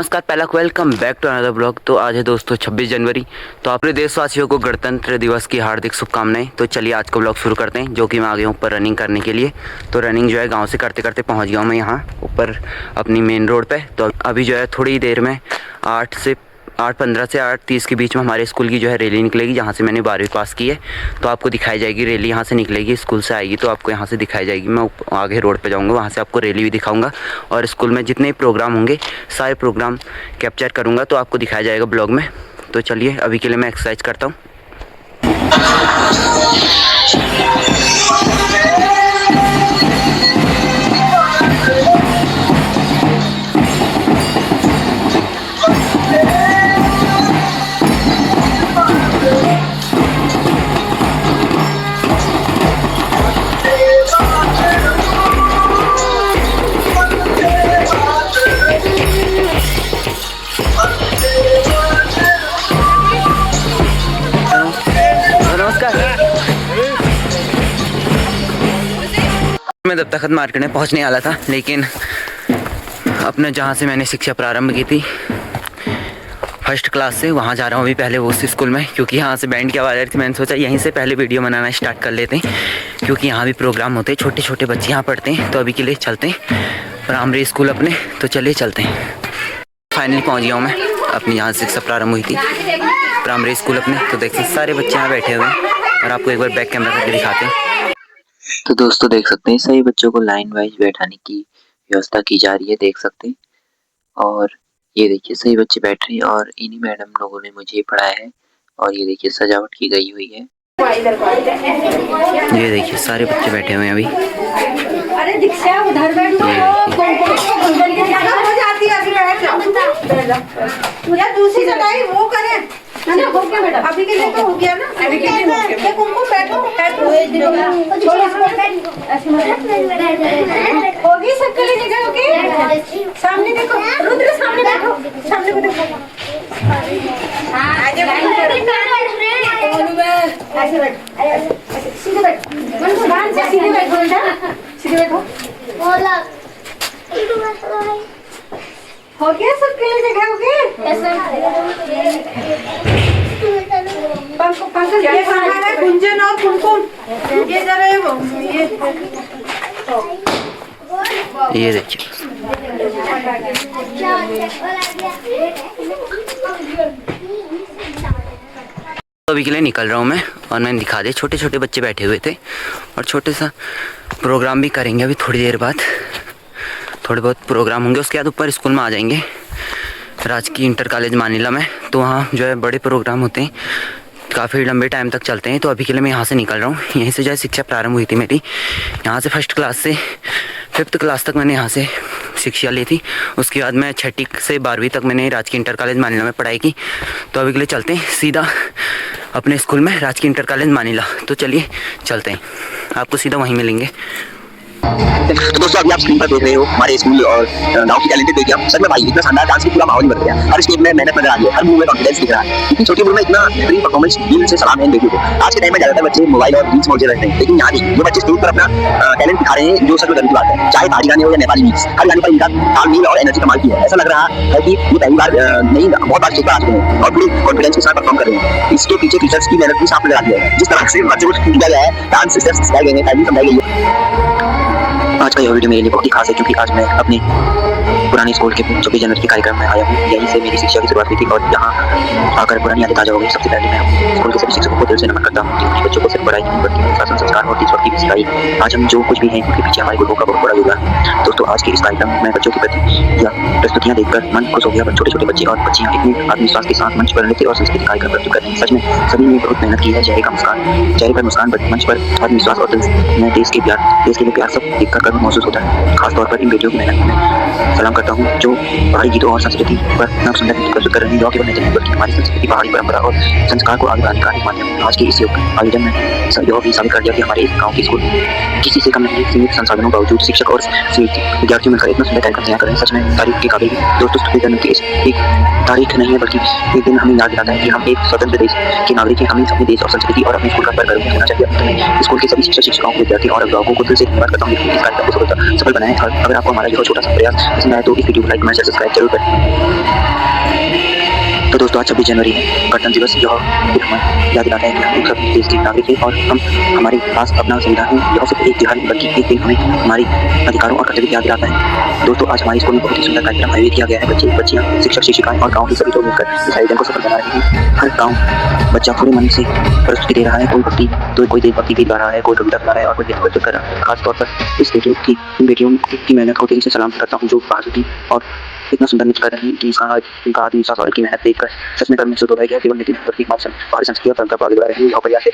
नमस्कार, पहला welcome back to another blog. तो आज है दोस्तों 26 जनवरी। तो अपने देशवासियों को गणतंत्र दिवस की हार्दिक शुभकामनाएं। तो चलिए आज का ब्लॉग शुरू करते हैं, जो कि मैं आ गया हूँ ऊपर रनिंग करने के लिए। तो रनिंग जो है गांव से करते करते पहुँच गया हूँ मैं यहाँ ऊपर अपनी मेन रोड पे। तो अभी जो है थोड़ी देर में 8:15 से 8:30 के बीच में हमारे स्कूल की जो है रैली निकलेगी, जहाँ से मैंने 12वीं पास की है। तो आपको दिखाई जाएगी रैली, यहाँ से निकलेगी, स्कूल से आएगी तो आपको यहाँ से दिखाई जाएगी। मैं आगे रोड पे जाऊँगा, वहाँ से आपको रैली भी दिखाऊँगा और स्कूल में जितने प्रोग्राम होंगे सारे प्रोग्राम कैप्चर करूँगा, तो आपको दिखाया जाएगा ब्लॉग में। तो चलिए अभी के लिए मैं एक्सरसाइज करता हूँ। मैं दत्तखत मार्केट में पहुंचने वाला था, लेकिन अपने जहां से मैंने शिक्षा प्रारंभ की थी फर्स्ट क्लास से, वहां जा रहा हूं अभी पहले वो उस स्कूल में, क्योंकि यहाँ से बैंड की आवाज़ आ रही थी। मैंने सोचा यहीं से पहले वीडियो बनाना स्टार्ट कर लेते हैं, क्योंकि यहाँ भी प्रोग्राम होते हैं, छोटे छोटे बच्चे यहाँ पढ़ते हैं। तो अभी के लिए चलते हैं प्राइमरी स्कूल अपने। तो चलिए चलते हैं। फाइनली पहुँच गया हूँ मैं अपनी जहाँ से शिक्षा प्रारंभ हुई थी, प्राइमरी स्कूल अपने। तो देखिए सारे बच्चे यहाँ बैठे हुए हैं और आपको एक बार बैक कैमरा करके दिखाते हैं। तो दोस्तों देख सकते हैं सभी बच्चों को लाइन वाइज बैठाने की व्यवस्था की जा रही है, देख सकते हैं। और ये देखिए सभी बच्चे बैठ रहे हैं और इन्हीं मैडम लोगों ने मुझे पढ़ाया है। और ये देखिए सजावट की गई हुई है। ये देखिए सारे बच्चे बैठे हुए हैं अभी। अरे दीक्षा उधर बैठो, दूसरी जगह वो करे ना, हो गया बेटा, अभी के लिए तो हो गया ना, अभी के लिए हो गया। कुमकुम बैठो, होगी सबके लिए जगह होगी। सामने देखो रुद्र, सामने बैठो, सामने को देखो। ऐसे बैठ, सीधे बैठ, ध्यान से सीधे बैठो बेटा, सीधे बैठो। हो गया सबके लिए जगह होगी। पंकज ये खाना है, गुंजन और कुमकुम ये जरा ये देखिए अभी के लिए निकल रहा हूँ मैं, और मैंने दिखा दिया छोटे छोटे बच्चे बैठे हुए थे और छोटे सा प्रोग्राम भी करेंगे अभी थोड़ी देर बाद। थोड़े बहुत प्रोग्राम होंगे, उसके बाद ऊपर स्कूल में आ जाएंगे राजकीय इंटर कॉलेज मानिला में। तो वहाँ जो है बड़े प्रोग्राम होते हैं, काफ़ी लंबे टाइम तक चलते हैं। तो अभी के लिए मैं यहाँ से निकल रहा हूँ। यहीं से जो है शिक्षा प्रारंभ हुई थी मेरी, यहाँ से फर्स्ट क्लास से 5th क्लास तक मैंने यहाँ से शिक्षा ली थी। उसके बाद मैं 6ठी से 12वीं तक मैंने राजकीय इंटर कॉलेज मानिला में पढ़ाई की। तो अभी के लिए चलते हैं सीधा अपने स्कूल में, राजकीय इंटर कॉलेज मानिला। तो चलिए चलते हैं, आपको सीधा वहीं मिलेंगे। तो दोस्तों अभी आप स्क्रीन पर देख रहे हो हमारे स्कूल और गांव की टैलेंटेड देखिए आप। सच में भाई इतना शानदार डांस की पूरा माहौल बन गया। हर स्टेप में मेहनत नजर आ रही है, हर मूव में कॉन्फिडेंस दिख रहा है। इतनी छोटी उम्र में इतना बेहतरीन परफॉर्मेंस, दिल से सलाम है इन बेटियों को। आज के टाइम में ज्यादातर बच्चे मोबाइल और रील्स में उलझे रहते हैं, लेकिन यहाँ नहीं, जो बच्चे स्टेज पर अपना टैलेंट दिखा रहे हैं, जो सच में गर्व की बात है। चाहे भारी गाने हो या नेपाली गीत, हर गाने पर इनका तालमेल और एनर्जी कमाल की है। ऐसा लग रहा है कि ये पहली बार नहीं, बहुत बार स्टेज पर आ चुके हैं और पूरे कॉन्फिडेंस के साथ परफॉर्म कर रहे हैं। इसके पीछे टीचर्स की मेहनत भी साफ नजर आती है। जिस तरह से बच्चों को किया गया है, डांस स्टेप्स सिखाए गए हैं, टाइमिंग समझाई गई है। आज का यह वीडियो मेरे लिए बहुत ही खास है, क्योंकि आज मैं अपने पुराने स्कूल के 26 जनवरी के कार्यक्रम में आया हूँ। यहीं से मेरी शिक्षा की शुरुआत हुई थी और यहाँ आकर पुरानी यादें ताजा हो गई। सबसे पहले मैं स्कूल के सभी शिक्षकों को दिल से नमन करता हूँ, जिन्होंने बच्चों को सिर्फ पढ़ाई नहीं बल्कि अनुशासन, संस्कार और देशभक्ति भी सिखाई। आज हम जो कुछ भी हैं, उनके पीछे हमारे गुरुओं का बहुत बड़ा योगदान है। दोस्तों आज के इस कार्यक्रम में बच्चों के प्रति या प्रस्तुतियाँ देखकर मन खुश हो गया। छोटे छोटे बच्चे और बच्चियाँ इतने आत्मविश्वास के साथ मंच पर नृत्य और संस्कृति कार्यक्रम प्रस्तुत करते हैं। सच में सभी ने बहुत मेहनत की है। चेहरे पर मुस्कान, मंच पर आत्मविश्वास और दिल में देश के लिए प्यार सब देखकर गर्व महसूस होता है। खासतौर पर इन बेटियों की मेहनत में सलाम करता हूँ, जो पहाड़ी गीतों और संस्कृति पर नव सुंदर गीत प्रस्तुत कर रहे हैं। केवल नहीं बल्कि हमारी संस्कृति, पहाड़ी परंपरा और संस्कार को आगे बढ़ाने का एक माध्यम है। आज के इस आयोजन में यह भी साबित कर दिया कि हमारे गाँव के स्कूल किसी से कम नहीं, सीमित संसाधनों के बावजूद शिक्षक और विद्यार्थियों मिलकर इतना सुंदर कार्यक्रम तैयार कर रहे हैं। सच में तारीफ के काबिल। दोस्तों एक तारीख नहीं है, बल्कि एक दिन हमें याद दिलाता है कि हम एक स्वतंत्र देश के नागरिक हैं। हमें अपने देश और संस्कृति और अपने स्कूल का गर्व करना चाहिए। स्कूल के सभी शिक्षक, शिक्षकों, विद्यार्थी और अभिभावकों को दिल से धन्यवाद करता हूँ। कार्यक्रम को सफल बनाएं। और अगर आपको हमारा यह छोटा सा प्रयास पसंद आए तो इस वीडियो को लाइक, कमेंट, शेयर, सब्सक्राइब जरूर करें। तो दोस्तों आज 26 जनवरी है, गणतंत्र दिवस। यह हमें याद दिलाता है कि हम सब देश के नागरिक हैं और हमारे पास अपना संविधान है। यह सिर्फ एक त्योहार नहीं बल्कि एक दिन हमें हमारे अधिकारों और कर्तव्य की याद दिलाता है। दोस्तों आज हमारे स्कूल में बहुत ही सुंदर कार्यक्रम आयोजित किया गया है। बच्चे, बच्चियाँ, शिक्षक, शिक्षिकाएं और गाँव के सभी लोग मिलकर इस आयोजन को सफल बना रहे हैं। हर गाँव बच्चा पूरे मन से प्रस्तुति दे रहा है। कोई भक्ति, तो कोई देशभक्ति गीत गा रहा है, कोई कविता गा रहा है और कोई देशभक्ति कर रहा है। खासतौर पर इस बेटियों की मेहनत को दिल से सलाम करता हूँ, जो बहादुरी और इतना सुंदर नृत्य कर रहे हैं कि इनका आत्मविश्वास और की मेहनत देखकर सच में कर्म से हो गया। केवल नीति प्रतीक मात्र हमारी संस्कृति और परंपरा को आगे बढ़ा रहे हैं। यह प्रयास है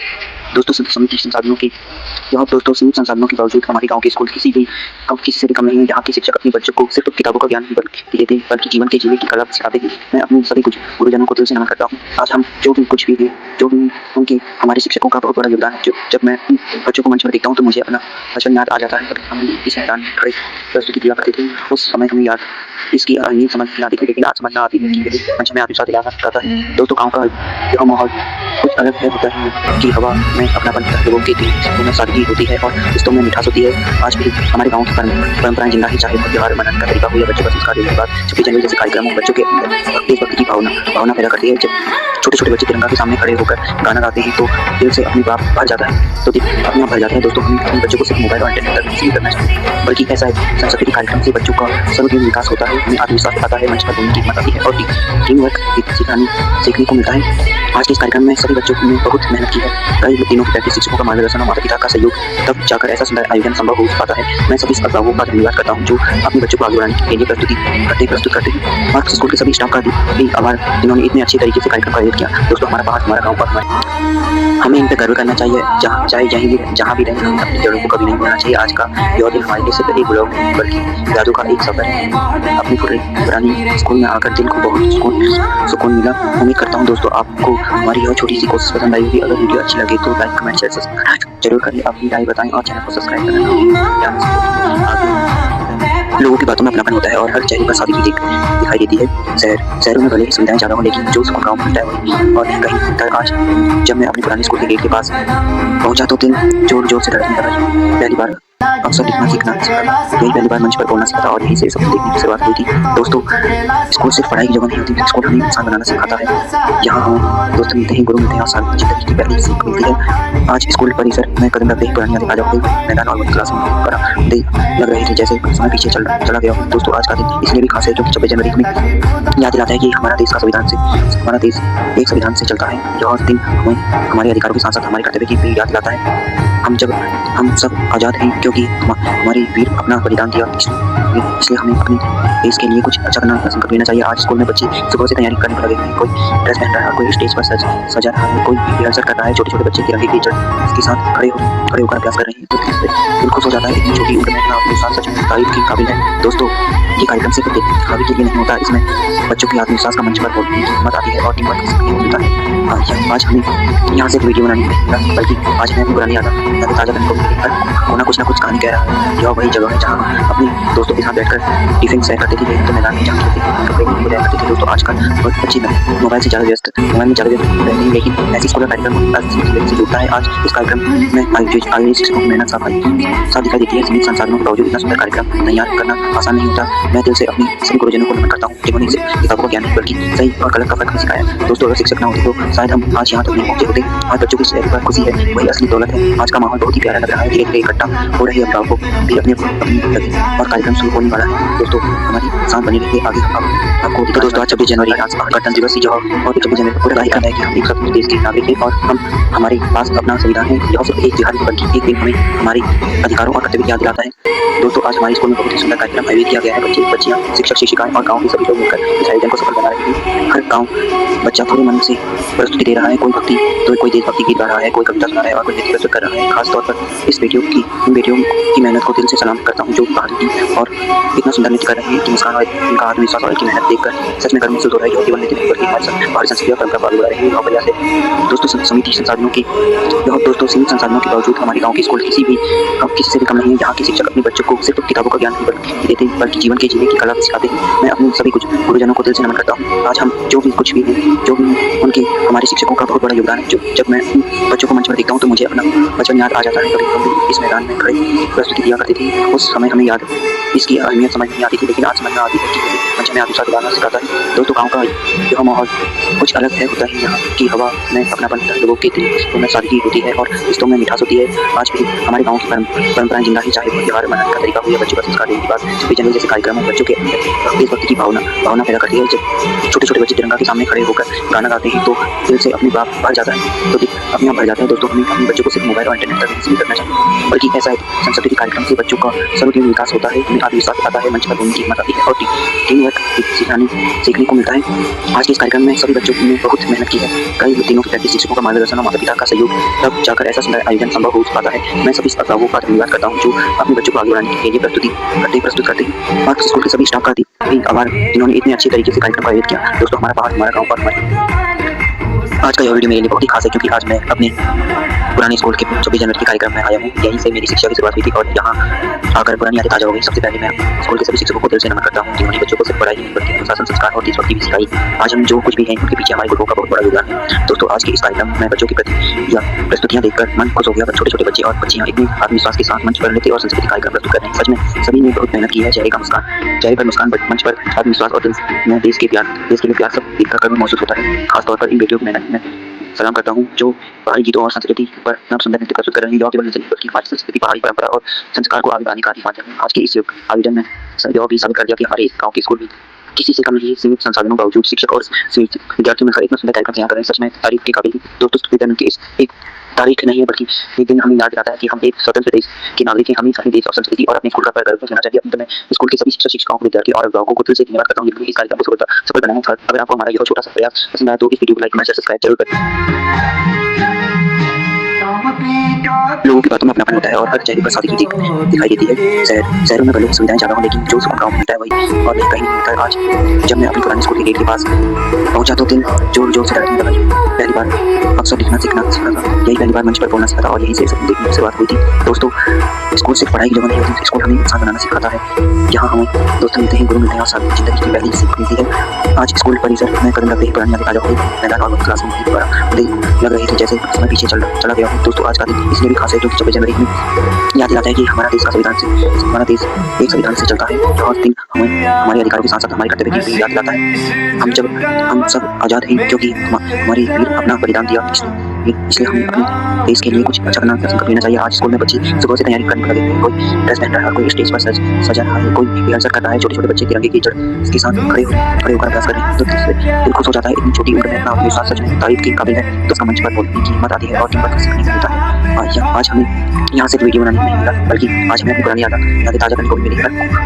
दोस्तों सीमित संसाधनों के बावजूद हमारे गांव के स्कूल किसी से भी कम नहीं है। यहाँ के शिक्षक अपने बच्चों को सिर्फ किताबों का ज्ञान नहीं देते बल्कि जीवन के जीने की कला सिखाते हैं। मैं अपने सभी कुछ गुरुजनों को दिल से नमन करता हूँ। आज हम जो भी कुछ भी है, जो भी उनके हमारे शिक्षकों का बहुत बड़ा योगदान है। जब मैं बच्चों को मंच पर देखता हूँ तो मुझे अपना बचपन याद आ जाता है। हम इस मैदान में खड़े प्रस्तुति दिया करते थे, उस समय हमें याद इसकी अहमियत समझ नहीं आती थी, लेकिन आज समझना आती है कि मंच में आत्मविश्वास दिलाना चाहता है। दोस्तों गाँव का यह माहौल कुछ अलग है, होता है कि हवा में अपनापन लोगों के दिल में सादगी होती है और रिश्तों में मिठास होती है। आज भी हमारे गाँव की परंपराएं जिंदा ही, चाहे त्योहार मनाने का तरीका हो या बच्चों का संस्कार देने के बाद 26 जनवरी जैसे कार्यक्रम बच्चों के देशभक्ति की भावना पैदा करती है। जब छोटे छोटे बच्चे तिरंगा के सामने खड़े होकर गाना गाते हैं तो दिल से अपनी बात भर जाता है, तो अपने आप भर जाता है। दोस्तों हमें अपने बच्चों को सिर्फ मोबाइल और इंटरनेट तक नहीं करना चाहिए, बल्कि ऐसा है सांस्कृतिक कार्यक्रम से बच्चों का सर्वोत्तम विकास होता है, उन्हें आत्मविश्वास आता है, मंच पर बोलने की हिम्मत आती है और टीम वर्क सीखने को मिलता है। आज के इस कार्यक्रम में सभी बच्चों ने बहुत मेहनत की है। कई दिनों की प्रैक्टिस, शिक्षकों का मार्गदर्शन और माता पिता का सहयोग, तब जाकर ऐसा सुंदर आयोजन संभव हो पाता है। मैं सभी अभिभावकों का धन्यवाद करता हूँ जो अपने बच्चों को आगे बढ़ाने के लिए प्रस्तुत करते हैं और स्कूल के सभी स्टाफ का भी आभार जिन्होंने इतने अच्छे तरीके से कार्यक्रम का आयोजन किया। दोस्तों हमारा पास, हमारा गाँव पर हमें इन पर गर्व करना चाहिए। चाहे जहाँ भी रहें, हमें अपनी जड़ों को कभी नहीं भूलना चाहिए। आज का यह दिन हमारे लिए सिर्फ एक ब्लॉग नहीं बल्कि यादों का एक सफर है। अपनी पुरानी स्कूल में आकर दिल को बहुत सुकून मिला। उम्मीद करता हूँ दोस्तों आपको हमारी यह छोटी सी कोशिश पसंद आई होगी। अगर वीडियो अच्छी लगे तो लाइक, कमेंट, शेयर, सब्सक्राइब जरूर करिए। अपनी राय बताएं और चैनल को सब्सक्राइब करना। लोगों की बातों में अपनापन होता है और हर चेहरे पर सादगी दिखाई देती है। शहरों में भले ही सुविधाएं ज्यादा हो, लेकिन जो सुकून गाँव में मिलता है और कहीं आज जब मैं अपने पुराने स्कूल के गेट के पास पहुंचा तो दिल जोर जोर से धड़कने लगा। पहली बार अक्सर लिखना सीखना यही पहली बार मंच पर बोलना सीखा था और यहीं से सब देखने की शुरुआत हुई थी। दोस्तों स्कूल सिर्फ पढ़ाई की जगह नहीं होती, स्कूल हमें इंसान बनाना सिखाता है। यहाँ हमें दोस्त मिलते हैं, गुरु मिलते हैं और सारी जिंदगी की पहली सीख मिलती है। आज स्कूल परिसर में कदम रखते ही पुरानी यादें ताजा हो गई। मैदान और क्लास में लग रही थी जैसे समय पीछे चला गया। दोस्तों आज का दिन इसलिए भी खास है क्योंकि 26 जनवरी में याद दिलाता है कि हमारा देश एक संविधान से चलता है। यह दिन हमें हमारे अधिकारों के साथ साथ हमारे कर्तव्य की भी याद दिलाता है। हम सब आज़ाद हैं क्योंकि हमारे वीर अपना बलिदान दिया, इसलिए हमें अपने देश के लिए कुछ अच्छा करना का संकल्प लेना चाहिए। आज स्कूल में बच्चे सुबह से तैयारी करने लगे हैं। कोई ड्रेस पहन रहा है, कोई स्टेज पर सजा रहा है, कोई रिहर्सल कर रहा है। छोटे छोटे बच्चे तिरंगे की इसके साथ खड़े होकर अभ्यास कर रहे हैं तो दिल खुश हो जाता है। इतनी छोटी उम्र में अपने साथ सच में तारीफ की काबिल है। दोस्तों ये कार्यक्रम सिर्फ दिखावे के लिए नहीं होता, इसमें बच्चों की आत्मविश्वास का मंच पर बोलने की हिम्मत आती है और टीम वर्क सीखने को मिलता है। आज हमें यहाँ से वीडियो बनानी नहीं, बल्कि आज हमें अपनी पुरानी यादें ताज़ा करने को मिली। हर कुछ ना कुछ कहानी कह रहा है। यह वही जगह है जहाँ अपने दोस्तों के साथ बैठकर टिफिन शेयर करते थे, तो मैदान में जहाँ खेलते करते थे। दोस्तों आजकल बहुत अच्छी मोबाइल में ज़्यादा व्यस्त रहते हैं, लेकिन ऐसी स्कूल का कार्यक्रम से जुड़ता है। आज इस कार्यक्रम में आयोजित शिक्षकों की मेहनत साफ दिखाई देती है। सीमित संसाधनों के बावजूद इतना सुंदर कार्यक्रम तैयार करना आसान नहीं होता। मैं दिल से अपने सभी गुरुजनों को नमन करता हूँ जिन्होंने सिर्फ किताबों का ज्ञान नहीं बल्कि सही और गलत का फर्क भी सिखाया। दोस्तों अगर शिक्षक ना होते तो शायद हम आज यहाँ तक नहीं पहुंचे होते। आज बच्चों की चेहरे पर खुशी है, वही असली दौलत है। आज का माहौल बहुत ही प्यारा लग रहा है। धीरे धीरे इकट्ठा हो रही अभिभावकों भी अपनी और कार्यक्रम शुरू होने वाला है। दोस्तों हमारी साथ बने रहिए आगे आपको। तो दोस्तों आज 26 जनवरी गणतंत्र दिवस ही और 26 जनवरी पूरा दायित्व है कि हम एक सब देश के नागरिक हैं और हमारे पास अपना संविधान है। यह सिर्फ एक त्योहार बल्कि एक दिन हमें हमारे अधिकारों और कर्तव्य की याद दिलाता है। दोस्तों आज हमारे स्कूल में बहुत ही सुंदर कार्यक्रम आयोजित किया गया है। बच्चे, बच्चियाँ, शिक्षक, शिक्षिकाएं और गाँव के सभी लोग मिलकर इस आयोजन को सफल बना रहे हैं। हर गाँव बच्चा पूरे मन से प्रस्तुति दे रहा है। कोई भक्ति, तो कोई देशभक्ति गीत गा रहा है, कोई कविता सुना रहा है और कोई नृत्य प्रस्तुत कर रहा है। खासतौर पर इस बेटियों की मेहनत को दिल से सलाम करता हूँ, जो बहादुरी और इतना सुंदर नृत्य कर रहे हैं कि इनका आत्मविश्वास और इनकी मेहनत देखकर सच में गर्व महसूस हो रहा है। केवल नीति नहीं बल्कि हमारी संस्कृति और परंपरा को आगे बढ़ा रहे हैं। यह प्रयास है दोस्तों सीमित संसाधनों के बावजूद हमारे गाँव के स्कूल किसी से भी कम नहीं है। यहाँ के शिक्षक अपने बच्चों को सिर्फ किताबों का ज्ञान नहीं देते बल्कि जीवन के जीने की कला सिखाते हैं। मैं अपने सभी कुछ गुरुजनों को दिल से नमन करता हूँ। आज हम जो भी कुछ भी है, जो भी उनके हमारे शिक्षकों का बहुत बड़ा योगदान है। जब मैं बच्चों को मंच पर देखता हूँ तो मुझे अपना बचपन दिन याद आ जाता है। कभी हम भी इस मैदान में खड़े प्रस्तुति दिया करते थे। उस समय हमें याद इसकी अहमियत समझ नहीं आती थी, लेकिन आज समझ में आती है कि मंच में आत्मविश्वास दिलाना सिखाता है। दोस्तों गाँव का यह माहौल कुछ अलग है, होता है। यहाँ की हवा में अपनापन होता है, लोगों के दिल में सादगी होती है और रिश्तों में मिठास होती है। आज भी हमारे गाँव की परंपराएं जिंदा है, चाहे वो त्योहार मनाने का तरीका हो या बच्चों का संस्कार देने की बात। 26 जनवरी जैसे कार्यक्रम बच्चों के अंदर देशभक्ति की भावना पैदा करती है। जब छोटे छोटे बच्चे तिरंगा के सामने खड़े होकर गाना गाते हैं तो दिल से अपनी बात भर जाता है, तो अपने आप भर जाता है। दोस्तों हमें अपने बच्चों को सिर्फ मोबाइल और इंटरनेट तक नहीं करना चाहिए, बल्कि ऐसा एक सांस्कृतिक कार्यक्रम से बच्चों का सर्वोत्तम विकास होता है, उन्हें आत्मविश्वास आता है, मंच पर बोलने की हिम्मत आती है और टीम वर्क सीखने को मिलता है। आज के इस कार्यक्रम में सभी बच्चों ने बहुत मेहनत की है। कई दिनों की प्रैक्टिस, शिक्षकों का मार्गदर्शन और माता पिता का सहयोग, तब जाकर ऐसा सुंदर आयोजन संभव हो पाता है। मैं सभी अभिभावकों का धन्यवाद करता हूँ जो अपने बच्चों को आगे बढ़ाने के लिए प्रस्तुत करते हैं। और स्कूल के सभी स्टाफ का भी आभार जिन्होंने इतने अच्छे तरीके से कार्यक्रम का आयोजित किया। दोस्तों हमारा पहाड़, हमारा गाँव, हमारे आज का यह वीडियो मेरे लिए बहुत ही खास है, क्योंकि आज मैं अपने पुराने स्कूल के 26 जनवरी के कार्यक्रम में आया हूँ। यहीं से मेरी शिक्षा की शुरुआत हुई थी और यहाँ आकर पुरानी यादें ताजा हो गई। सबसे पहले मैं स्कूल के सभी शिक्षकों को दिल से नमन करता हूँ जिन्होंने बच्चों को सिर्फ पढ़ाई नहीं बल्कि अनुशासन, संस्कार और देशभक्ति भी सिखाई। आज हम जो कुछ भी हैं उनके पीछे हमारे गुरुओं का बहुत बड़ा योगदान है। दोस्तों आज के इस कार्यक्रम में बच्चों के प्रति प्रस्तुतियाँ देखकर मन खुश हो गया। छोटे छोटे बच्चे और बच्चियाँ इतने आत्मविश्वास के साथ मंच पर नृत्य और संस्कृति कार्यक्रम प्रस्तुत कर रहे हैं। सच में सभी ने बहुत मेहनत की है। चेहरे पर मुस्कान, मंच पर आत्मविश्वास और दिल में देश के लिए प्यार सब देखकर कभी महसूस होता है। खासतौर पर इन बेटियों की मेहनत में सलाम करता हूँ जो पहाड़ी गीतों और संस्कृति पर नव सुंदर नृत्य प्रस्तुत कर रहे हैं। यह केवल नृत्य नहीं बल्कि हमारी संस्कृति, पहाड़ी परंपरा और संस्कार को आगे बढ़ाने का माध्यम है। आज के इस आयोजन में यह भी साबित कर दिया कि हमारे गाँव के स्कूल भी किसी से कम नहीं, सीमित संसाधनों के बावजूद शिक्षक और विद्यार्थियों में इतना सुंदर कार्यक्रम तैयार कर रहे हैं। सच में तारीफ के काबिल। दोस्तों के इस एक तारीख नहीं है बल्कि एक दिन हमें याद दिलाता है कि हम एक स्वतंत्र देश के नागरिक हैं। हमें अपने देश और संस्कृति और अपने स्कूल का गर्व करना चाहिए। अंत में स्कूल के सभी शिक्षकों, विद्यार्थियों और अभिभावकों को दिल से धन्यवाद करता हूँ। इस कार्यक्रम को सफल बनाने। अगर आपको हमारा यह छोटा सा प्रयास पसंद आया तो इस वीडियो को लाइक, कमेंट, सब्सक्राइब जरूर करें। लोगों की बातों में अपनापन होता है और हर चेहरे पर सादगी दिखाई देती है। शहरों में भले सुविधाएं ज्यादा हो, लेकिन जो सुकून गाँव में मिलता है वही और कहीं नहीं मिलता है। आज जब मैं अपने पुराने स्कूल के गेट के पास पहुंचा तो दिल जोर जोर से धड़कने लगा। पहली बार अक्सर लिखना सीखा था, यही पहली बार मंच पर बोलना सीखा था और यही से सपने देखने की शुरुआत हुई थी। दोस्तों स्कूल सिर्फ पढ़ाई की जगह नहीं होती, स्कूल हमें इंसान बनाना सिखाता है। यहाँ हमें दोस्त मिलते हैं, गुरु मिलते हैं और साथ जिंदगी की पहली सीख मिलती है। आज स्कूल परिसर में कदम रखते ही पुरानी यादें ताजा हो गई। मैदान और क्लासरूम की दीवार लग रही थी जैसे समय पीछे चला गया हो। दोस्तों आज का दिन इसलिए भी खास है क्योंकि 26 जनवरी में याद दिलाता है कि हमारा देश एक संविधान से चलता है और दिन हमें हमारे अधिकारों के साथ साथ हमारे कर्तव्य की भी याद दिलाता है। हम सब आजाद हैं क्योंकि हमारे वीर अपना बलिदान दिया, इसलिए हमें अपने देश के लिए कुछ अच्छा करना संकल्प लेना चाहिए। आज स्कूल में बच्चे सुबह से तैयारी करने लगे हैं। कोई ड्रेस पहन रहा है, कोई स्टेज पर सजा रहा है, कोई रिहर्सल कर रहा है। छोटे छोटे बच्चे तिरंगे की जड़ के साथ खड़े होकर अभ्यास कर रहे हैं। तो दिल खुश हो जाता है। इतनी छोटी उम्र में अपना आत्मविश्वास सच में तारीफ के काबिल है। तो उसका मंच पर बोलने की हिम्मत आती है और टीम वर्क सीखने को मिलता है। आज हमें यहाँ से वीडियो बनाने नहीं मिला, बल्कि आज हमें अपनी पुरानी यादें ताजा करने को भी मिली।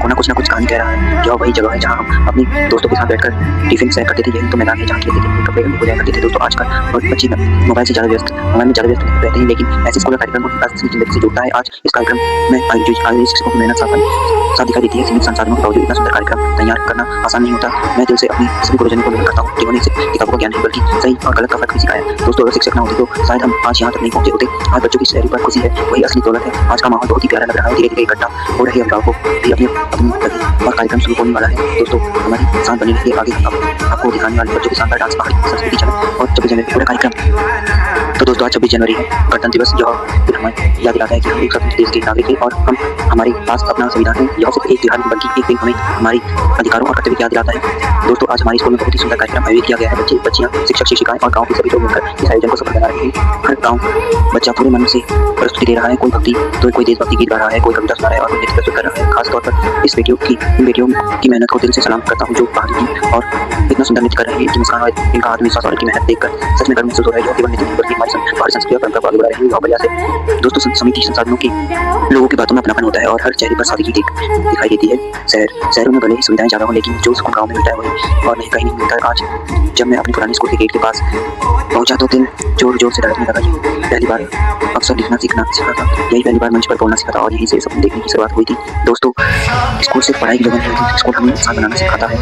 कोना कुछ ना कुछ कहानी कह रहा है। यह वही जगह है जहाँ हम अपने दोस्तों के साथ बैठकर टिफिन शेयर करते थे। यही तो मैदान है जहाँ खेलते थे, कपड़े हो जाया करते थे। दोस्तों आजकल बहुत बच्चे मोबाइल से ज़्यादा व्यस्त रहते हैं, लेकिन ऐसे स्कूल का कार्यक्रम अपनी जिंदगी से जुड़ता है। आज इस कार्यक्रम में आयोजित शिक्षकों की मेहनत साथ दिखाई देती है। सीमित संसाधनों के बावजूद इतना सुंदर कार्यक्रम तैयार करना आसान नहीं होता। मैं दिल से अपने सभी गुरुजनों को नमन करता हूँ जिन्होंने किताबों का ज्ञान नहीं बल्कि सही और गलत का फर्क भी सिखाया। दोस्तों अगर शिक्षक न होते तो शायद हम आज यहाँ तक नहीं पहुंचे होते। आज बच्चों की चेहरे पर खुशी है, वही असली दौलत है। आज का माहौल बहुत ही प्यारा लग रहा है। धीरे धीरे इकट्ठा हो रही अभिभावकों भी अपनी और कार्यक्रम शुरू होने वाला है। दोस्तों हमारी साथ बने रहिए। आगे आपको दिखाने वाले बच्चों के साथ डांस, पहाड़ी संस्कृति चलन और 26 जनवरी पूरा कार्यक्रम। तो दोस्तों आज 26 जनवरी है, गणतंत्र दिवस। यह हमें याद दिलाता है कि हम एक स्वतंत्र देश के नागरिक हैं और हमारे पास अपना संविधान है। यह सिर्फ एक त्योहार नहीं बल्कि एक दिन हमें हमारे अधिकारों और कर्तव्य की याद दिलाता है। दोस्तों आज हमारे स्कूल में बहुत ही सुंदर कार्यक्रम आयोजित किया गया है। बच्चे, बच्चियां, शिक्षक, शिक्षिकाएं और गाँव के सभी लोग मिलकर इस आयोजन को सफल बना रहे हैं। हर गाँव बच्चा पूरे मन से प्रस्तुति दे रहा है। कोई भक्ति तो कोई देशभक्ति गीत गा रहा है, कोई कविता सुना रहा है और नृत्य प्रस्तुत कर रहा है। खासतौर पर इन बेटियों की मेहनत को दिल से सलाम करता हूँ जो पहाड़ी की और इतना सुंदर नृत्य कर रहे हैं। इनकी मुस्कान, इनका आत्मविश्वास और इनकी मेहनत देखकर सच में गर्व महसूस हो रहा है। केवल नृत्य नहीं बल्कि हमारी पहाड़ी संस्कृति और परंपरा को आगे बढ़ा रहे हैं। वजह से दोस्तों समिति संसाधनों की लोगों की बातों में अपनापन होता है और हर चेहरे पर सादगी दिखाई देती है। शहरों में भले ही सुविधाएं ज्यादा हो, लेकिन जो सुकून गाँव में मिलता है वही और कहीं नहीं मिलता है। आज जब मैं अपने पुराने स्कूल के गेट के पास पहुंचा तो दिल जोर जोर से धड़कने लगा। पहली बार अक्सर लिखना सीखा था, यही पहली बार मंच पर बोलना सीखा था और यहीं से सपने देखने की शुरुआत हुई थी। दोस्तों स्कूल सिर्फ पढ़ाई की जगह नहीं होती, स्कूल हमें इंसान बनाना सिखाता है।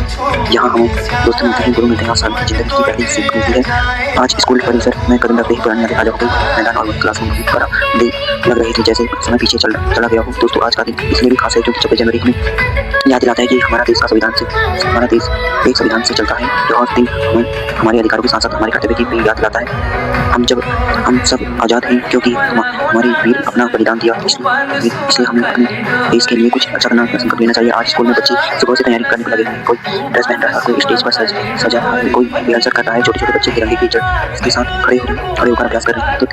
यहाँ हमें दोस्त मिलते हैं, गुरु मिलते हैं और साथ जिंदगी की पहली सीख मिलती है। आज स्कूल परिसर में कदम रखते ही पुरानी यादें ताजा हो गई। मैदान और क्लासरूम की लग रही थी जैसे समय पीछे चला गया हो। दोस्तों आज का दिन इसलिए भी खास है क्योंकि 26 जनवरी में याद दिलाता है कि हमारा देश एक संविधान से चलता है। यह दिन हमें हमारे अधिकारों के साथ साथ हमारे कर्तव्य की भी याद दिलाता है। हम सब आज़ाद हैं क्योंकि हमारे वीर अपना बलिदान दिया, इसलिए हमें अपने देश के लिए कुछ अच्छा करना संकल्प लेना चाहिए। आज स्कूल में बच्चे सुबह से तैयारी करने को लगे हैं। कोई ड्रेस पहन रहा है, कोई स्टेज पर सजा रहा है, कोई रिहर्सल कर रहा है। छोटे छोटे बच्चे तिरंगे की जड़ के साथ खड़े होकर अभ्यास कर रहे हैं तो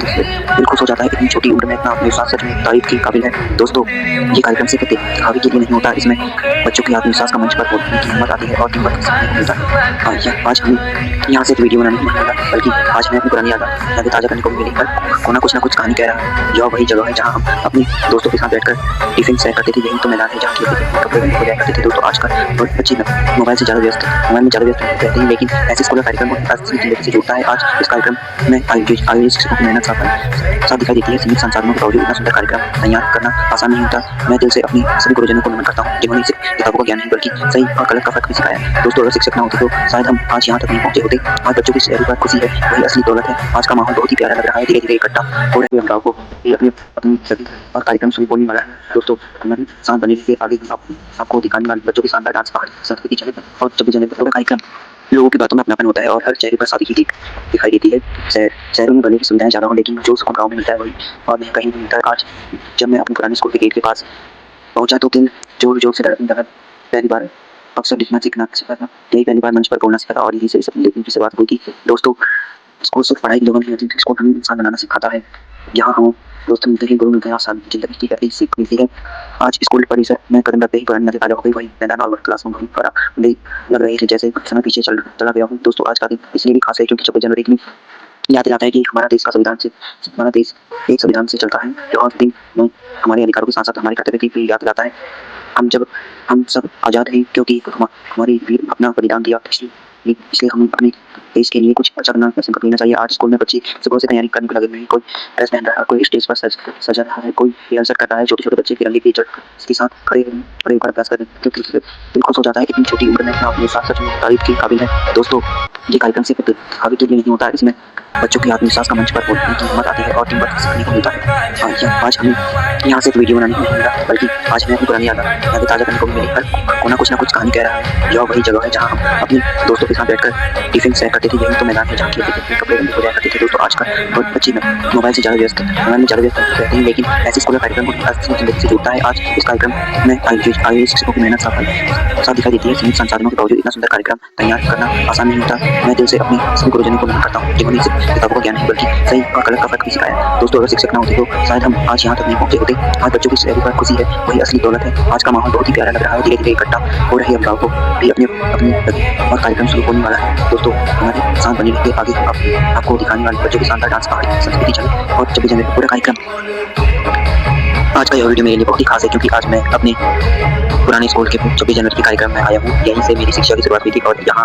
दिल खुश हो जाता है। इतनी छोटी उम्र में इतना आत्मविश्वास सच में तारीफ की काबिल है। दोस्तों, ये कार्यक्रम सिर्फ दिखावे के लिए नहीं होता, इसमें बच्चों के आत्मविश्वास का मंच पर बोलने की हिम्मत आती है और टीमवर्क सीखने को मिलता है। आज हमें यहाँ से एक वीडियो बनाने को मिला, बल्कि आज हमें अपनी पुरानी यादें ताज़ा करने को भी मिली। कोना कुछ ना कुछ कहानी कह रहा है। यह वही जगह है जहाँ हम अपने दोस्तों के साथ बैठकर टिफिन शेयर करते थे। यही तो मैदान है जहाँ खेलते थे, कपड़े बनने को जाया करते थे। दोस्तों, आजकल बच्चे मोबाइल में ज़्यादा व्यस्त रहते हैं, लेकिन ऐसे स्कूल कार्यक्रम को असली जिंदगी से जोड़ता है। आज इस कार्यक्रम में आयोजित शिक्षकों की मेहनत साफ दिखाई देती है। सीमित संसाधनों के बावजूद इतना सुंदर कार्यक्रम तैयार करना आसान नहीं होता। मैं दिल से अपने सभी गुरुजनों को नमन करता हूँ, जिन्होंने सिर्फ किताबों का ज्ञान नहीं बल्कि सही और गलत का फर्क भी सिखाया। दोस्तों, अगर शिक्षक न होते तो शायद हम आज यहाँ तक नहीं पहुँचे होते। आज बच्चों की चेहरे पर खुशी है, वही असली दौलत है। आज का माहौल बहुत ही प्यारा लग रहा है। धीरे धीरे इकट्ठा हो रहे हम को अपनी सभी और कार्यक्रम शुरू होने वाला है। दोस्तों, हमारे साथ बने के आगे आपको दिखाने वाले बच्चों के शानदार डांस, पहाड़ी संस्कृति चले और 26 जनवरी का कार्यक्रम लोगों की बातों में अपनापन होता है और हर चेहरे पर सादगी की दिखाई देती है। शहरों में बनी की सुविधाएं ज़्यादा हो, लेकिन जो सुकून गाँव में मिलता है वही और नहीं कहीं नहीं मिलता है। आज जब मैं अपने पुराने स्कूल के गेट के पास पहुंचा तो दिल जोर से धड़कने पहली बार अक्सर लिखना सीखना सीखा था। यही पहली बार मंच पर बोलना सीखा था और यही से से बात हुई थी। दोस्तों, स्कूल सिर्फ पढ़ाई की जगह नहीं होती, स्कूल हमें इंसान बनाना सिखाता है। यहाँ हम दोस्त मिलते हैं, गुरु मिलते हैं और साथ जिंदगी की कई सीख मिलती है। आज स्कूल परिसर में कदम रखते ही पुरानी यादें ताज़ा हो गई। वही मैदान और क्लासरूम वही पर लग रही है जैसे समय पीछे चला गया हूँ। दोस्तों, आज का दिन इसलिए भी खास है क्योंकि 26 जनवरी की याद दिलाता है कि हमारा देश एक संविधान से चलता है। यह दिन में हमारे अधिकारों के साथ साथ हमारे कर्तव्य की भी याद दिलाता है। हम सब आज़ाद हैं क्योंकि हमारे वीर अपना बलिदान दिया, इसलिए हमें अपने देश के लिए कुछ अच्छा करना संकल्प लेना चाहिए। आज स्कूल में बच्चे सुबह से तैयारी करने को लगे हैं। कोई ड्रेस पहन रहा है, कोई स्टेज पर सजा रहा है, कोई रिहर्सल कर रहा है। छोटे छोटे बच्चे तिरंगे की जड़ के साथ खड़े होकर अभ्यास कर रहे हैं क्योंकि दिल खुश हो जाता है। इतनी छोटी उम्र में इतना आत्मविश्वास सच में तारीफ की काबिल है। दोस्तों, ये कार्यक्रम सिर्फ दिखावे के लिए नहीं होता, इसमें बच्चों के आत्मविश्वास का मंच पर बोलने की हिम्मत आती है और टीमवर्क सीखने को मिलता है। आज हमें यहाँ से एक वीडियो बनाने को मिला, बल्कि आज हमें अपनी पुरानी यादें ताज़ा करने को भी मिली। कोना कुछ ना कुछ कहानी कह रहा है। यह वही जगह है जहाँ हम अपने दोस्तों के साथ बैठकर टिफिन शेयर करते थे। यही तो मैदान है जहाँ खेलते थे, कपड़े बनने को जाया करते थे। दोस्तों, आजकल बच्चे मोबाइल में ज़्यादा व्यस्त रहते हैं, लेकिन ऐसे स्कूल कार्यक्रम को असली जिंदगी से जोड़ता है। आज इस कार्यक्रम में आयोजित शिक्षकों की मेहनत साफ दिखाई देती है। सीमित संसाधनों के बावजूद इतना सुंदर कार्यक्रम तैयार करना आसान नहीं होता। मैं दिल से अपने सभी गुरुजनों को नमन करता हूँ, जिन्होंने सिर्फ किताबों का ज्ञान नहीं बल्कि सही और गलत का फर्क भी सिखाया। दोस्तों, अगर शिक्षक न होते तो शायद हम आज यहाँ तक नहीं पहुँचे होते। आज बच्चों की चेहरे पर खुशी है, वही असली दौलत है। आज का माहौल बहुत ही प्यारा लग रहा है। धीरे धीरे इकट्ठा हो रहे हम को भी अपने और कार्यक्रम शुरू होने वाला है। दोस्तों, हमारे साथ बने के आगे आपको दिखाने वाले बच्चों के शानदार डांस, पहाड़ी संस्कृति चले और 26 जनवरी का पूरा कार्यक्रम। आज का यह वीडियो मेरे लिए बहुत ही खास है क्योंकि आज मैं अपने पुराने स्कूल के 26 जनवरी के कार्यक्रम में आया हूँ। यहीं से मेरी शिक्षा की शुरुआत हुई थी और यहाँ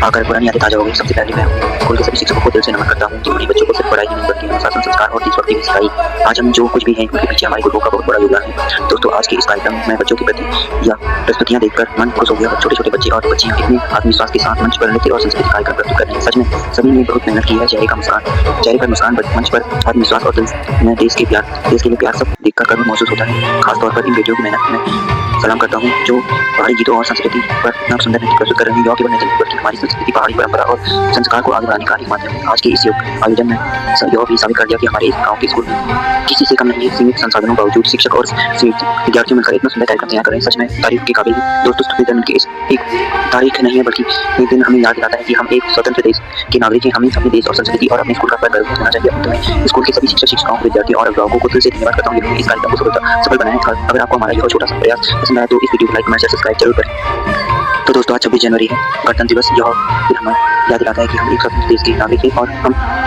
आकर पुरानी यादें ताज़ा हो गई। सबसे पहले मैं स्कूल के सभी शिक्षकों को दिल से नमन करता हूँ, जिन्होंने बच्चों को सिर्फ पढ़ाई नहीं बल्कि अनुशासन, संस्कार और देशभक्ति भी सिखाई। आज हम जो कुछ भी हैं उनके पीछे हमारे गुरुओं का बहुत बड़ा योगदान है। दोस्तों, आज के इस कार्यक्रम में बच्चों के प्रति या प्रस्तुतियाँ देखकर मन खुश हो गया। छोटे छोटे बच्चे और बच्चियाँ इतने आत्मविश्वास के साथ मंच पर नृत्य और संस्कृति कार्यक्रम प्रस्तुत कर रहे हैं। सच में सभी ने बहुत मेहनत की है। चेहरे पर मुस्कान, मंच पर आत्मविश्वास और दिल में देश के लिए प्यार सब देखकर गर्व महसूस होता है। खासतौर पर इन बेटियों की मेहनत में सलाम करता हूँ जो पहाड़ी गीतों और संस्कृति पर इतना सुंदर नृत्य प्रस्तुत कर रहे हैं। यह केवल नहीं बल्कि हमारी संस्कृति, पहाड़ी परंपरा और संस्कार को आगे बढ़ाने का एक माध्यम है। आज के इस आयोजन में यह भी साबित कर दिया कि हमारे गाँव के स्कूल में किसी से कम नहीं है। सीमित संसाधनों के बावजूद शिक्षक और विद्यार्थियों मिलकर इतना सुंदर कार्यक्रम तैयार कर रहे हैं। सच में तारीफ के काबिल है। दोस्तों, 26 जनवरी की एक तारीख नहीं है बल्कि एक दिन हमें याद दिलाता है कि हम एक स्वतंत्र देश के नागरिक हैं। हमें अपने देश और संस्कृति और अपने स्कूल का गर्व होना चाहिए। अंत में स्कूल के सभी शिक्षकों, विद्यार्थियों और अभिभावकों को दिल से धन्यवाद करता हूँ जिन्होंने इस कार्यक्रम को सफल बनाया। अगर आपको हमारा यह छोटा सा प्रयास पसंद आया तो इस वीडियो को लाइक, कमेंट, सब्सक्राइब जरूर करें। तो दोस्तों, आज 26 जनवरी है, गणतंत्र दिवस। यह फिर हमें याद दिलाता है कि हम एक स्वतंत्र देश के नागरिक हैं और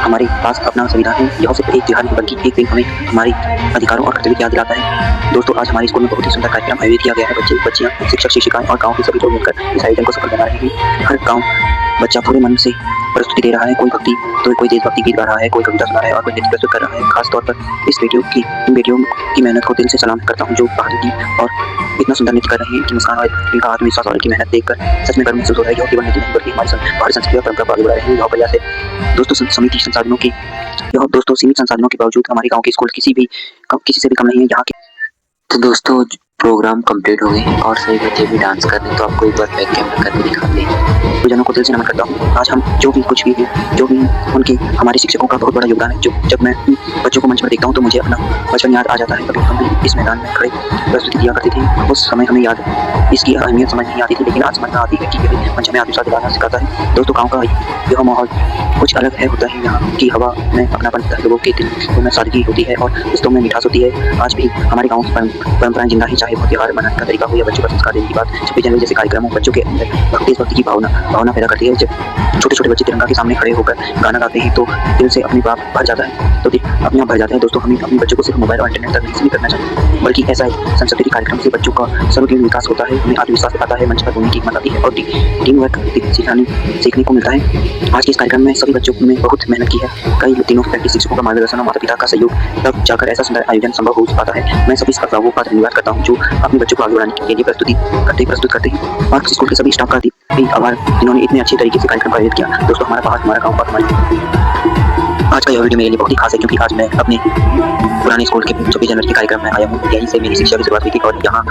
हमारे पास अपना संविधान है। यह सिर्फ एक त्योहार नहीं बल्कि एक दिन हमें हमारे अधिकारों और कर्तव्य की याद दिलाता है। दोस्तों, आज हमारे स्कूल में बहुत ही सुंदर कार्यक्रम आयोजित किया गया है। बच्चे, बच्चियाँ, शिक्षक, शिक्षिकाएं और गाँव के सभी लोग मिलकर इस आयोजन को सफल बना रहे हैं। हर गाँव बच्चा पूरे मन से प्रस्तुति दे रहा है। कोई भक्ति तो कोई देशभक्ति गीत गा रहा है, कोई कविता सुना रहा है और कोई नृत्य प्रस्तुत कर रहा है। खासतौर पर इन बेटियों की मेहनत को दिल से सलाम करता हूँ जो पहाड़ी की और इतना सुंदर नृत्य कर रहे हैं कि मुस्कान और इनका आत्मविश्वास और इनकी मेहनत देखकर सच में गर्व महसूस हो रहा है। यह केवल नृत्य नहीं बल्कि हमारी पहाड़ी संस्कृति और परंपरा को आगे बढ़ा रहे हैं। यह प्रयास है। दोस्तों, सीमित संसाधनों के बावजूद हमारे गाँव के स्कूल किसी से भी कम नहीं है। यहाँ के तो दोस्तों, प्रोग्राम कंप्लीट हो गए और सभी बच्चे भी डांस कर रहे हैं, तो आपको एक बार बैक कैमरा करके दिखाते हैं। तो जनों को दिल से नमन करता हूँ। आज हम जो भी कुछ भी है, जो भी उनके हमारे शिक्षकों का बहुत बड़ा योगदान है। जो जब मैं बच्चों को मंच पर देखता हूँ तो मुझे अपना बचपन याद आ जाता है। कभी हम भी इस मैदान में खड़े प्रस्तुति दिया करते थे। उस समय हमें याद इसकी अहमियत समझ नहीं आती थी, लेकिन आज समझ में आती है कि यह मंच में आत्मविश्वास दिलाना सिखाता है। दोस्तों, गाँव का यह माहौल कुछ अलग है होता है। यहाँ की हवा में अपनापन होता है, लोगों के दिल में सादगी होती है और रिश्तों में मिठास होती है। आज भी हमारे गाँव की परंपराएं जिंदा ही, चाहे वो त्योहार मनाने का तरीका हो या बच्चों को संस्कार देने की बात। 26 जनवरी जैसे कार्यक्रम हो, बच्चों के अंदर देशभक्ति की भावना पैदा करती है। जब छोटे छोटे बच्चे तिरंगा के सामने खड़े होकर गाना गाते हैं तो दिल से अपने आप भर जाता है, तो अपने आप भर जाता है। दोस्तों, हमें अपने बच्चों को सिर्फ मोबाइल और इंटरनेट तक नहीं करना चाहिए, बल्कि ऐसा एक सांस्कृतिक कार्यक्रम से बच्चों का सर्वगुण विकास होता है। हमें आत्मविश्वास आता है, मंच पर बोलने की हिम्मत आती है और टीम वर्क सीखने को मिलता है। आज के इस कार्यक्रम में सभी बच्चों ने बहुत मेहनत की है। कई दिनों से प्रैक्टिस, शिक्षकों का मार्गदर्शन और माता पिता का सहयोग, तब जाकर ऐसा सुंदर आयोजन संभव हो पाता है। मैं सभी स्पर्धाओं का धन्यवाद करता हूँ जो अपने बच्चों को आगे बढ़ाने के लिए प्रस्तुत करते हैं, और स्कूल के सभी स्टाफ का भी आभार जिन्होंने इतने अच्छे तरीके से कार्यक्रम का आयोजित किया। दोस्तों, हमारा गाँव का आज का यह वीडियो मेरे लिए बहुत ही खास है, क्योंकि आज मैं अपने पुराने स्कूल के 26 जनवरी के कार्यक्रम में आया हूँ। यहीं से मेरी शिक्षा की शुरुआत हुई थी और यहाँ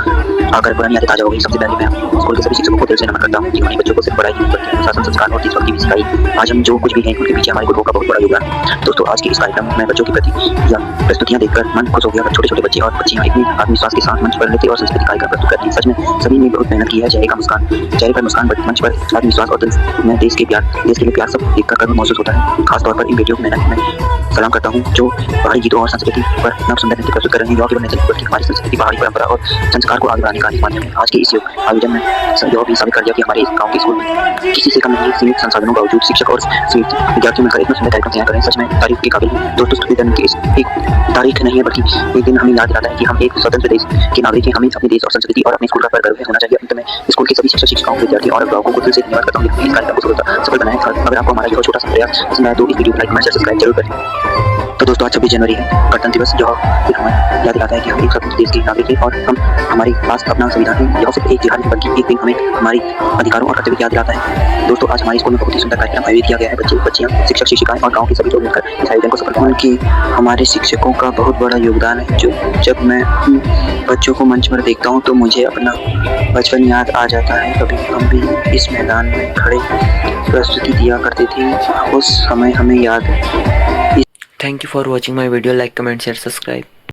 आकर पुरानी यादें ताजा हो गई। सबसे पहले मैं स्कूल के सभी शिक्षकों को दिल से नमन करता हूँ, जिन्होंने बच्चों को सिर्फ पढ़ाई नहीं बल्कि अनुशासन, संस्कार और देशभक्ति भी सिखाई। आज हम जो कुछ भी हैं, उनके पीछे हमारे गुरुओं का बहुत बड़ा योगदान है। दोस्तों, आज के इस कार्यक्रम में बच्चों के प्रति या प्रस्तुतियाँ देखकर मन खुश हो गया। छोटे छोटे बच्चे और बच्चियाँ इतने आत्मविश्वास के साथ मंच पर नृत्य और संस्कृति कार्यक्रम प्रस्तुत करती हैं। सच में सभी ने बहुत मेहनत की है। चेहरे पर मुस्कान, मंच पर आत्मविश्वास और दिल में देश के लिए प्यार सब देखकर गर्व महसूस होता है। खासतौर पर इन बेटियों की मेहनत में सलाम करता हूँ, जो पहाड़ी गीतों और संस्कृति पर नव सुंदर नृत्य प्रस्तुत कर रहे हैं। केवल नृत्य बल्कि हमारी संस्कृति, पहाड़ी परंपरा और संस्कार को आगे बढ़ाने का एक माध्यम है। आज के इस आयोजन में यह भी साबित कर दिया कि हमारे इस गाँव के स्कूल में किसी से कम नहीं, सीमित संसाधनों का बावजूद शिक्षक और सीमित विद्यार्थियों में एक सुंदर कार्यक्रम तैयार करें। सच में तारीफ के काबिल है। दोस्तों, स्तुति करने की एक तारीख नहीं है, बल्कि एक दिन हमें याद दिलाता है कि हम एक स्वतंत्र देश के नागरिक हैं। हमें अपने देश और संस्कृति और अपने स्कूल का गर्व होना चाहिए। अंत में स्कूल के सभी शिक्षक, शिक्षिकाओं, विद्यार्थियों और अभिभावकों को दिल से धन्यवाद करता हूँ। इस कार्यक्रम को सफल बनाया। अगर आपको हमारा यह छोटा सा प्रयास पसंद आया तो इस वीडियो को लाइक, कमेंट, सब्सक्राइब जरूर करें। तो दोस्तों, आज 26 जनवरी है, गणतंत्र दिवस, जो हमें याद दिलाता है कि हम एक स्वतंत्र देश के नागरिक हैं और हमारे पास अपना संविधान है। यह सिर्फ एक त्योहार नहीं, बल्कि एक दिन हमें हमारे अधिकारों और कर्तव्य की याद दिलाता है। दोस्तों, आज हमारे स्कूल में बहुत ही सुंदर कार्यक्रम आयोजित किया गया है। बच्चे, बच्चियाँ, शिक्षक, शिक्षिकाएं और गाँव के सभी लोग मिलकर इस आयोजन को सफल बनाए। उनके हमारे शिक्षकों का बहुत बड़ा योगदान है। जब मैं बच्चों को मंच पर देखता हूँ तो मुझे अपना बचपन याद आ जाता है। कभी हम भी इस मैदान में खड़े प्रस्तुति दिया करते थे। उस समय हमें याद। Thank you for watching my video. Like, comment, share, subscribe.